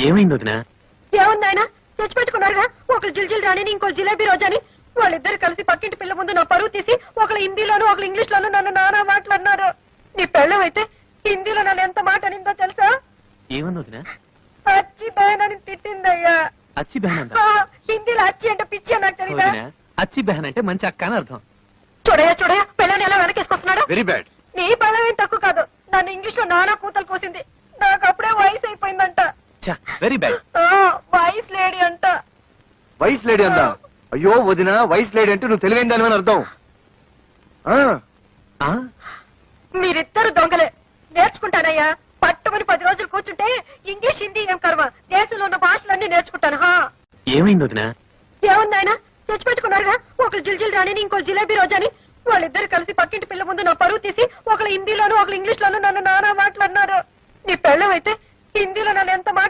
ఏమైంది వదినా? ఏముంది ఆయన తెచ్చిపెట్టుకున్నారుగా, ఒకరు జిల్జిల్ రాణిని ఇంకో జిలేబీ రోజాని. వాళ్ళిద్దరు కలిసి పక్కింటి పిల్ల ముందు నా పరువు తీసి ఒకరు హిందీలోను ఒకరు ఇంగ్లీష్ లోను నన్ను నానా మాట్లాడినారు. నీ పెళ్ళం అయితే హిందీలో నన్ను ఎంత మాట అనిందో తెలుసా? ఏమంది వదినా? అచ్చి బహన్ అని తిట్టిందయ్యా. అచ్చి బెహన్ అంట. హిందీలో అచ్చి అంటే పిచ్చి నాకు తెలియదా? వదినా, అచ్చి బెహన్ అంటే మంచి అక్క అని అర్థం. చూడయా పిల్లని ఎలా వెనకేసుకొస్తున్నాడు. Very bad. నీ బలం ఏం తక్కువ కాదు. నన్ను ఇంగ్లీష్ లో నానా కూతలు కోసింది. నాకు అప్పుడే వయసు అయిపోయిందంట. Very bad. వాయిస్ లేడీ అంట. వైస్ లేడీ అందా? అయ్యో వదిన, వైస్ లేడీ అంటే నువ్వు తెలివైన దాని అర్థం. మీరిద్దరు దొంగలే. నేర్చుకుంటానయ్యా. పట్టుమని 10 రోజులు కూర్చుంటే ఇంగ్లీష్ హిందీ ఏం కర్మ, దేశంలో ఉన్న భాషలన్నీ నేర్చుకుంటాను. ఏమైంది వదినా? ఏముంది ఆయన తెచ్చిపెట్టుకున్నారుగా, ఒకరు జిల్జిల్ రాణిని ఇంకో జిలేబీ రోజాని. వాళ్ళిద్దరు కలిసి పక్కింటి పిల్ల ముందు నా పరువు తీసి ఒకరు హిందీలోను ఒకరు ఇంగ్లీష్ లోను నన్ను నానా మాట్లాడినారు. నీ పెళ్ళం అయితే హిందీలో నన్ను ఎంత మాట